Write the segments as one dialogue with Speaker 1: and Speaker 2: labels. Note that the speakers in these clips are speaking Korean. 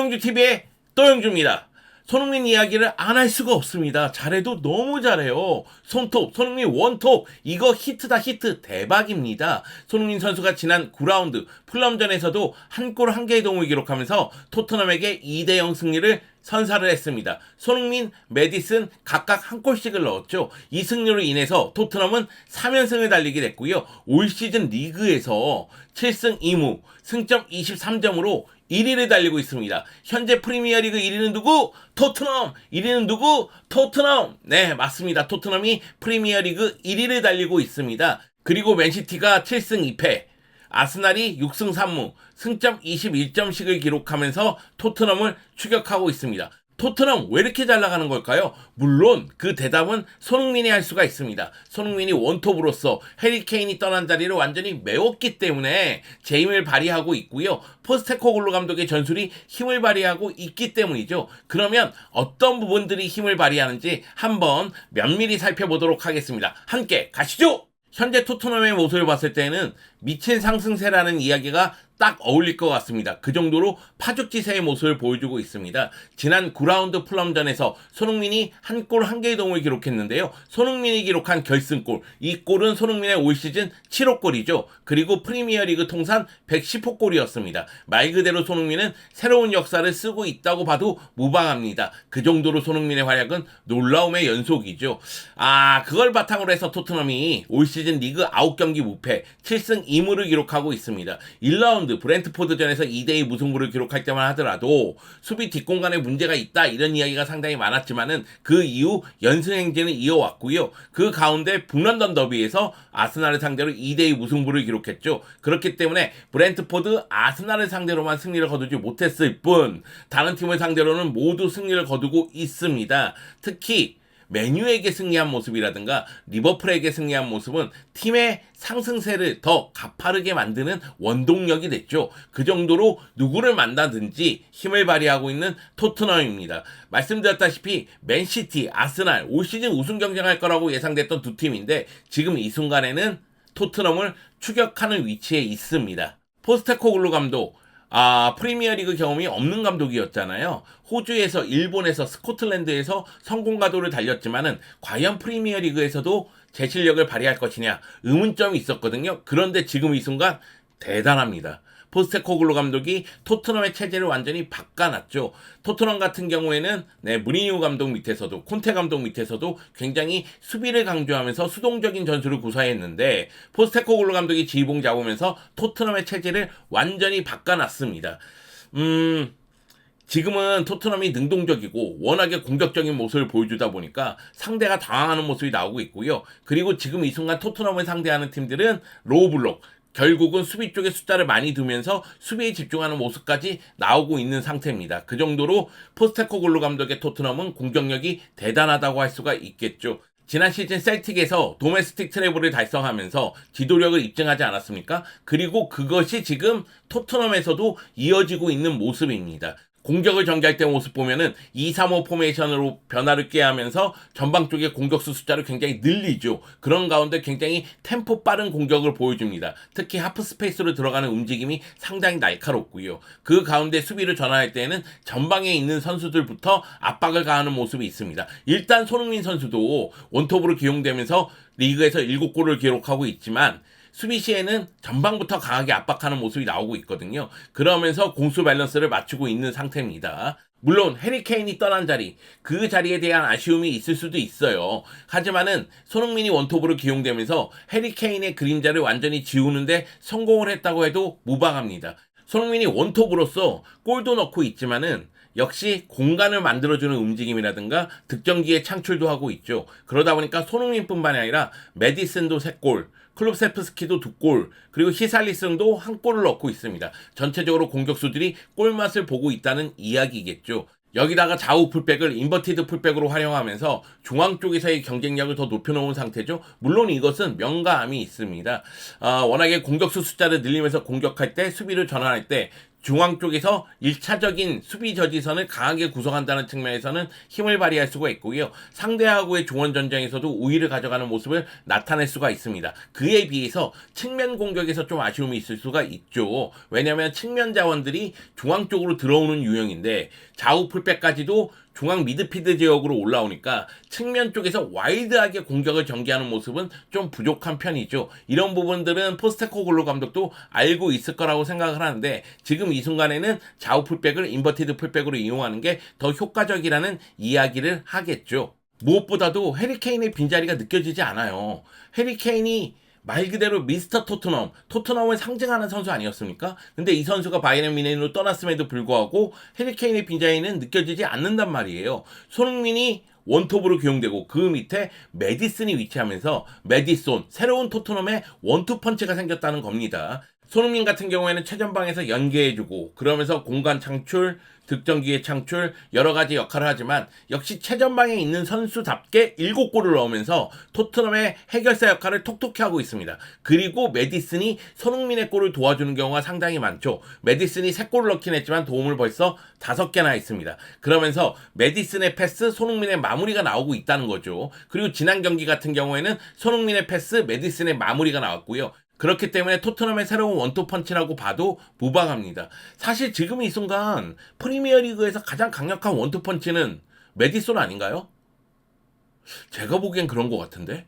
Speaker 1: 또영주TV의 또영주입니다. 손흥민 이야기를 안 할 수가 없습니다. 잘해도 너무 잘해요. 손톱, 손흥민 원톱, 이거 히트다 히트, 대박입니다. 손흥민 선수가 지난 9라운드 풀럼전에서도 한 골 한 개의 도움을 기록하면서 토트넘에게 2대0 승리를 선사를 했습니다. 손흥민, 메디슨 각각 한 골씩을 넣었죠. 이 승리로 인해서 토트넘은 3연승을 달리게 됐고요. 올 시즌 리그에서 7승 2무, 승점 23점으로 1위를 달리고 있습니다. 현재 프리미어리그 1위는 누구? 토트넘! 1위는 누구? 토트넘! 네, 맞습니다. 토트넘이 프리미어리그 1위를 달리고 있습니다. 그리고 맨시티가 7승 2패, 아스날이 6승 3무, 승점 21점씩을 기록하면서 토트넘을 추격하고 있습니다. 토트넘 왜 이렇게 잘 나가는 걸까요? 물론 그 대답은 손흥민이 할 수가 있습니다. 손흥민이 원톱으로서 해리케인이 떠난 자리를 완전히 메웠기 때문에 제 힘을 발휘하고 있고요. 포스테코글루 감독의 전술이 힘을 발휘하고 있기 때문이죠. 그러면 어떤 부분들이 힘을 발휘하는지 한번 면밀히 살펴보도록 하겠습니다. 함께 가시죠! 현재 토트넘의 모습을 봤을 때는 미친 상승세라는 이야기가 딱 어울릴 것 같습니다. 그 정도로 파죽지세의 모습을 보여주고 있습니다. 지난 9라운드 풀럼전에서 손흥민이 한 골 한 개의 도움을 기록했는데요. 손흥민이 기록한 결승골, 이 골은 손흥민의 올 시즌 7호 골이죠. 그리고 프리미어리그 통산 110호 골이었습니다. 말 그대로 손흥민은 새로운 역사를 쓰고 있다고 봐도 무방합니다. 그 정도로 손흥민의 활약은 놀라움의 연속이죠. 그걸 바탕으로 해서 토트넘이 올 시즌 리그 9경기 무패, 7승 2무를 기록하고 있습니다. 1라운드 브렌트포드전에서 2대2 무승부를 기록할 때만 하더라도 수비 뒷공간에 문제가 있다 이런 이야기가 상당히 많았지만은 그 이후 연승 행진을 이어왔고요. 그 가운데 북런던 더비에서 아스날을 상대로 2대2 무승부를 기록했죠. 그렇기 때문에 브렌트포드, 아스날을 상대로만 승리를 거두지 못했을 뿐 다른 팀을 상대로는 모두 승리를 거두고 있습니다. 특히 맨유에게 승리한 모습이라든가 리버풀에게 승리한 모습은 팀의 상승세를 더 가파르게 만드는 원동력이 됐죠. 그 정도로 누구를 만나든지 힘을 발휘하고 있는 토트넘입니다. 말씀드렸다시피 맨시티, 아스날 올 시즌 우승 경쟁할 거라고 예상됐던 두 팀인데 지금 이 순간에는 토트넘을 추격하는 위치에 있습니다. 포스테코글루 감독, 프리미어리그 경험이 없는 감독이었잖아요. 호주에서, 일본에서, 스코틀랜드에서 성공 가도를 달렸지만은 과연 프리미어리그에서도 제 실력을 발휘할 것이냐 의문점이 있었거든요. 그런데 지금 이 순간 대단합니다. 포스테코글루 감독이 토트넘의 체제를 완전히 바꿔놨죠. 토트넘 같은 경우에는 무리뉴 감독 밑에서도 콘테 감독 밑에서도 굉장히 수비를 강조하면서 수동적인 전술을 구사했는데 포스테코글루 감독이 지휘봉 잡으면서 토트넘의 체제를 완전히 바꿔놨습니다. 지금은 토트넘이 능동적이고 워낙에 공격적인 모습을 보여주다 보니까 상대가 당황하는 모습이 나오고 있고요. 그리고 지금 이 순간 토트넘을 상대하는 팀들은 로우블록, 결국은 수비 쪽에 숫자를 많이 두면서 수비에 집중하는 모습까지 나오고 있는 상태입니다. 그 정도로 포스테코글루 감독의 토트넘은 공격력이 대단하다고 할 수가 있겠죠. 지난 시즌 셀틱에서 도메스틱 트래블을 달성하면서 지도력을 입증하지 않았습니까? 그리고 그것이 지금 토트넘에서도 이어지고 있는 모습입니다. 공격을 전개할 때 모습 보면은 2-3-5 포메이션으로 변화를 꾀하면서 전방 쪽의 공격수 숫자를 굉장히 늘리죠. 그런 가운데 굉장히 템포 빠른 공격을 보여줍니다. 특히 하프 스페이스로 들어가는 움직임이 상당히 날카롭고요. 그 가운데 수비를 전환할 때에는 전방에 있는 선수들부터 압박을 가하는 모습이 있습니다. 일단 손흥민 선수도 원톱으로 기용되면서 리그에서 7골을 기록하고 있지만 수비 시에는 전방부터 강하게 압박하는 모습이 나오고 있거든요. 그러면서 공수 밸런스를 맞추고 있는 상태입니다. 물론 해리케인이 떠난 자리, 그 자리에 대한 아쉬움이 있을 수도 있어요. 하지만은 손흥민이 원톱으로 기용되면서 해리케인의 그림자를 완전히 지우는데 성공을 했다고 해도 무방합니다. 손흥민이 원톱으로서 골도 넣고 있지만은 역시 공간을 만들어주는 움직임이라든가 득점기의 창출도 하고 있죠. 그러다 보니까 손흥민뿐만이 아니라 메디슨도 3골, 클룹세프스키도 2골, 그리고 히살리슨도 1골을 넣고 있습니다. 전체적으로 공격수들이 골맛을 보고 있다는 이야기겠죠. 여기다가 좌우 풀백을 인버티드 풀백으로 활용하면서 중앙 쪽에서의 경쟁력을 더 높여놓은 상태죠. 물론 이것은 명가함이 있습니다. 워낙에 공격수 숫자를 늘리면서 공격할 때, 수비를 전환할 때 중앙 쪽에서 1차적인 수비 저지선을 강하게 구성한다는 측면에서는 힘을 발휘할 수가 있고요. 상대하고의 중원 전쟁에서도 우위를 가져가는 모습을 나타낼 수가 있습니다. 그에 비해서 측면 공격에서 좀 아쉬움이 있을 수가 있죠. 왜냐하면 측면 자원들이 중앙 쪽으로 들어오는 유형인데 좌우 풀백까지도 중앙 미드필드 지역으로 올라오니까 측면 쪽에서 와일드하게 공격을 전개하는 모습은 좀 부족한 편이죠. 이런 부분들은 포스테코글로 감독도 알고 있을 거라고 생각을 하는데 지금 이 순간에는 좌우 풀백을 인버티드 풀백으로 이용하는 게 더 효과적이라는 이야기를 하겠죠. 무엇보다도 해리케인의 빈자리가 느껴지지 않아요. 해리케인이 말 그대로 미스터 토트넘을 상징하는 선수 아니었습니까? 근데 이 선수가 바이에른 뮌헨으로 떠났음에도 불구하고 해리케인의 빈자리는 느껴지지 않는단 말이에요. 손흥민이 원톱으로 기용되고 그 밑에 메디슨이 위치하면서 새로운 토트넘의 원투펀치가 생겼다는 겁니다. 손흥민 같은 경우에는 최전방에서 연계해주고 그러면서 공간 창출, 득점 기회 창출 여러 가지 역할을 하지만 역시 최전방에 있는 선수답게 7골을 넣으면서 토트넘의 해결사 역할을 톡톡히 하고 있습니다. 그리고 메디슨이 손흥민의 골을 도와주는 경우가 상당히 많죠. 메디슨이 3골을 넣긴 했지만 도움을 벌써 5개나 했습니다. 그러면서 메디슨의 패스, 손흥민의 마무리가 나오고 있다는 거죠. 그리고 지난 경기 같은 경우에는 손흥민의 패스, 메디슨의 마무리가 나왔고요. 그렇기 때문에 토트넘의 새로운 원투펀치라고 봐도 무방합니다. 사실 지금 이 순간 프리미어리그에서 가장 강력한 원투펀치는 메디슨 아닌가요? 제가 보기엔 그런 것 같은데?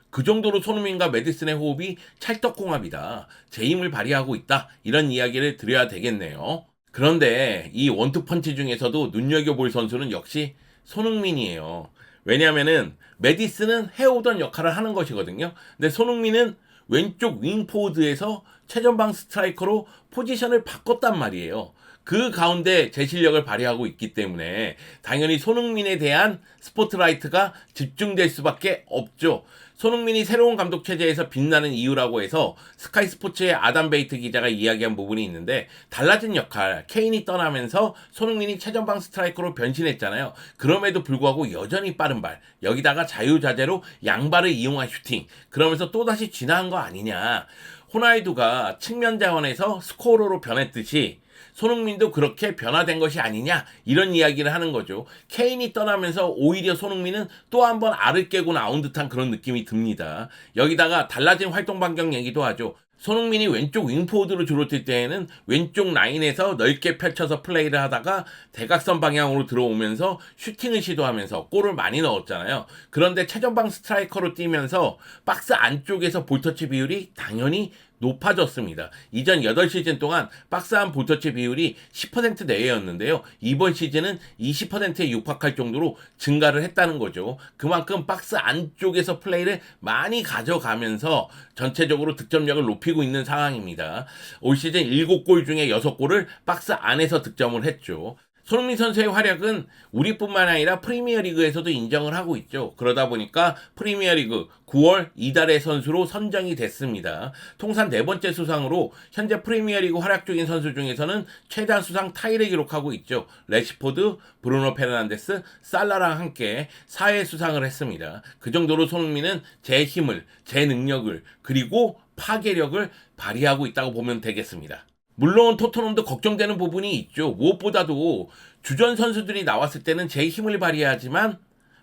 Speaker 1: 그 정도로 손흥민과 메디슨의 호흡이 찰떡궁합이다. 제 힘을 발휘하고 있다. 이런 이야기를 드려야 되겠네요. 그런데 이 원투펀치 중에서도 눈여겨볼 선수는 역시 손흥민이에요. 왜냐하면은 메디슨은 해오던 역할을 하는 것이거든요. 근데 손흥민은 왼쪽 윙포드에서 최전방 스트라이커로 포지션을 바꿨단 말이에요. 그 가운데 제 실력을 발휘하고 있기 때문에 당연히 손흥민에 대한 스포트라이트가 집중될 수밖에 없죠. 손흥민이 새로운 감독 체제에서 빛나는 이유라고 해서 스카이 스포츠의 아담 베이트 기자가 이야기한 부분이 있는데 달라진 역할, 케인이 떠나면서 손흥민이 최전방 스트라이커로 변신했잖아요. 그럼에도 불구하고 여전히 빠른 발, 여기다가 자유자재로 양발을 이용한 슈팅, 그러면서 또다시 진화한 거 아니냐. 호나이두가 측면 자원에서 스코어러로 변했듯이 손흥민도 그렇게 변화된 것이 아니냐 이런 이야기를 하는 거죠. 케인이 떠나면서 오히려 손흥민은 또 한 번 알을 깨고 나온 듯한 그런 느낌이 듭니다. 여기다가 달라진 활동 반경 얘기도 하죠. 손흥민이 왼쪽 윙포워드로 주로 뛸 때에는 왼쪽 라인에서 넓게 펼쳐서 플레이를 하다가 대각선 방향으로 들어오면서 슈팅을 시도하면서 골을 많이 넣었잖아요. 그런데 최전방 스트라이커로 뛰면서 박스 안쪽에서 볼터치 비율이 당연히 높아졌습니다. 이전 8시즌 동안 박스 안 볼터치 비율이 10% 내외였는데요. 이번 시즌은 20%에 육박할 정도로 증가를 했다는 거죠. 그만큼 박스 안쪽에서 플레이를 많이 가져가면서 전체적으로 득점력을 높이고 있는 상황입니다. 올 시즌 7골 중에 6골을 박스 안에서 득점을 했죠. 손흥민 선수의 활약은 우리뿐만 아니라 프리미어리그에서도 인정을 하고 있죠. 그러다 보니까 프리미어리그 9월 이달의 선수로 선정이 됐습니다. 통산 4번째 수상으로 현재 프리미어리그 활약 중인 선수 중에서는 최다 수상 타이를 기록하고 있죠. 레시포드, 브루노 페르난데스, 살라랑 함께 4회 수상을 했습니다. 그 정도로 손흥민은 제 힘을, 제 능력을, 그리고 파괴력을 발휘하고 있다고 보면 되겠습니다. 물론 토트넘도 걱정되는 부분이 있죠. 무엇보다도 주전 선수들이 나왔을 때는 제 힘을 발휘하지만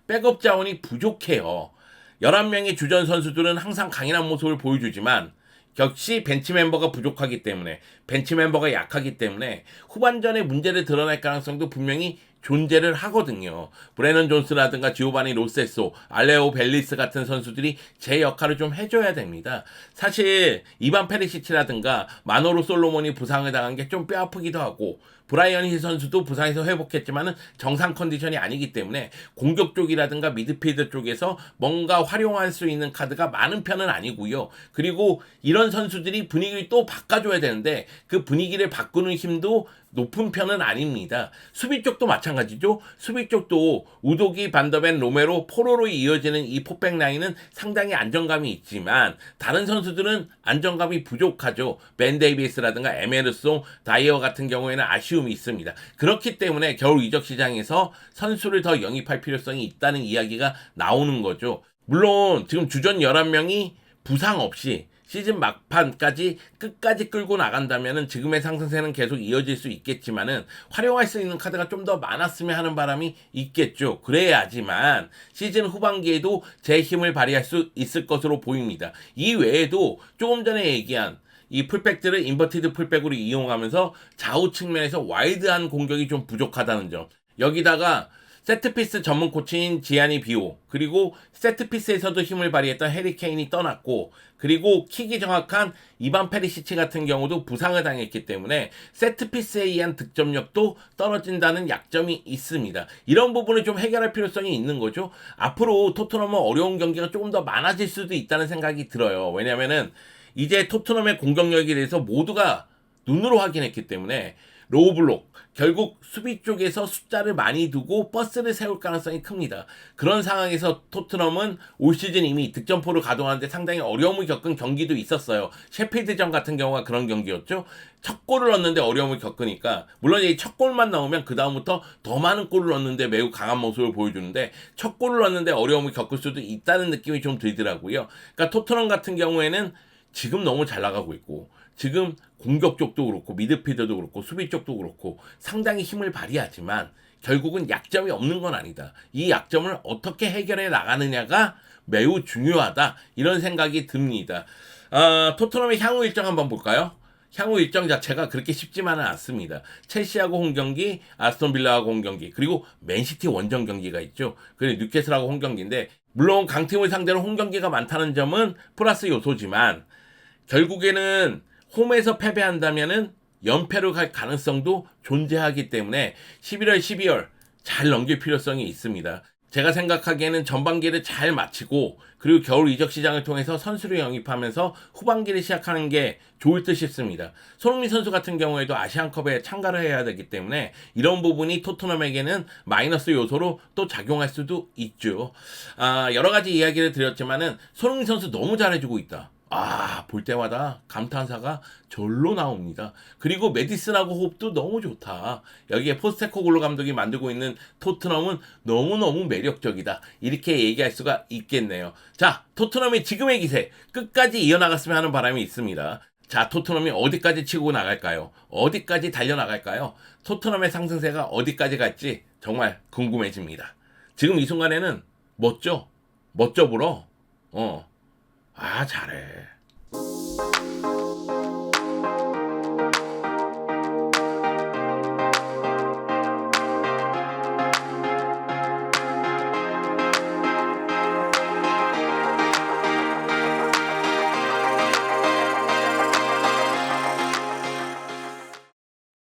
Speaker 1: 백업 자원이 부족해요. 11명의 주전 선수들은 항상 강인한 모습을 보여주지만 역시 벤치 멤버가 부족하기 때문에, 벤치 멤버가 약하기 때문에 후반전에 문제를 드러낼 가능성도 분명히 존재를 하거든요. 브레넌 존스라든가 지오바니 로세소, 알레오 벨리스 같은 선수들이 제 역할을 좀 해줘야 됩니다. 사실 이반 페리시치라든가 마노로 솔로몬이 부상을 당한 게 좀 뼈아프기도 하고 브라이언 힐 선수도 부상에서 회복했지만은 정상 컨디션이 아니기 때문에 공격 쪽이라든가 미드필드 쪽에서 뭔가 활용할 수 있는 카드가 많은 편은 아니고요. 그리고 이런 선수들이 분위기를 또 바꿔줘야 되는데 그 분위기를 바꾸는 힘도 높은 편은 아닙니다. 수비 쪽도 마찬가지죠. 수비 쪽도 우도기, 반더벤, 로메로, 포로로 이어지는 이 포백 라인은 상당히 안정감이 있지만 다른 선수들은 안정감이 부족하죠. 벤 데이비스라든가 에메르송, 다이어 같은 경우에는 아쉬움이 있습니다. 그렇기 때문에 겨울 이적 시장에서 선수를 더 영입할 필요성이 있다는 이야기가 나오는 거죠. 물론 지금 주전 11명이 부상 없이 시즌 막판까지 끝까지 끌고 나간다면은 지금의 상승세는 계속 이어질 수 있겠지만은 활용할 수 있는 카드가 좀 더 많았으면 하는 바람이 있겠죠. 그래야지만 시즌 후반기에도 제 힘을 발휘할 수 있을 것으로 보입니다. 이 외에도 조금 전에 얘기한 이 풀백들을 인버티드 풀백으로 이용하면서 좌우 측면에서 와일드한 공격이 좀 부족하다는 점. 여기다가 세트피스 전문 코치인 지아니 비오, 그리고 세트피스에서도 힘을 발휘했던 해리 케인이 떠났고, 그리고 킥이 정확한 이반 페리시치 같은 경우도 부상을 당했기 때문에 세트피스에 의한 득점력도 떨어진다는 약점이 있습니다. 이런 부분을 좀 해결할 필요성이 있는 거죠. 앞으로 토트넘은 어려운 경기가 조금 더 많아질 수도 있다는 생각이 들어요. 왜냐면은 이제 토트넘의 공격력에 대해서 모두가 눈으로 확인했기 때문에 로우 블록, 결국 수비 쪽에서 숫자를 많이 두고 버스를 세울 가능성이 큽니다. 그런 상황에서 토트넘은 올 시즌 이미 득점포를 가동하는데 상당히 어려움을 겪은 경기도 있었어요. 셰필드전 같은 경우가 그런 경기였죠. 첫 골을 넣는데 어려움을 겪으니까, 물론 이 첫 골만 나오면 그 다음부터 더 많은 골을 넣는데 매우 강한 모습을 보여주는데, 첫 골을 넣는데 어려움을 겪을 수도 있다는 느낌이 좀 들더라고요. 그러니까 토트넘 같은 경우에는 지금 너무 잘 나가고 있고, 지금 공격 쪽도 그렇고 미드필더도 그렇고 수비 쪽도 그렇고 상당히 힘을 발휘하지만 결국은 약점이 없는 건 아니다. 이 약점을 어떻게 해결해 나가느냐가 매우 중요하다. 이런 생각이 듭니다. 토트넘의 향후 일정 한번 볼까요? 향후 일정 자체가 그렇게 쉽지만은 않습니다. 첼시하고 홈경기, 아스톤빌라하고 홈경기, 그리고 맨시티 원정 경기가 있죠. 그리고 뉴캐슬하고 홈경기인데, 물론 강팀을 상대로 홈경기가 많다는 점은 플러스 요소지만 결국에는 홈에서 패배한다면은 연패로 갈 가능성도 존재하기 때문에 11월, 12월 잘 넘길 필요성이 있습니다. 제가 생각하기에는 전반기를 잘 마치고, 그리고 겨울 이적 시장을 통해서 선수를 영입하면서 후반기를 시작하는 게 좋을 듯 싶습니다. 손흥민 선수 같은 경우에도 아시안컵에 참가를 해야 되기 때문에 이런 부분이 토트넘에게는 마이너스 요소로 또 작용할 수도 있죠. 여러 가지 이야기를 드렸지만은 손흥민 선수 너무 잘해주고 있다. 볼 때마다 감탄사가 절로 나옵니다. 그리고 메디슨하고 호흡도 너무 좋다. 여기에 포스테코글루 감독이 만들고 있는 토트넘은 너무너무 매력적이다. 이렇게 얘기할 수가 있겠네요. 자, 토트넘이 지금의 기세 끝까지 이어나갔으면 하는 바람이 있습니다. 자, 토트넘이 어디까지 치고 나갈까요? 어디까지 달려나갈까요? 토트넘의 상승세가 어디까지 갈지 정말 궁금해집니다. 지금 이 순간에는 멋져 불어. 잘해.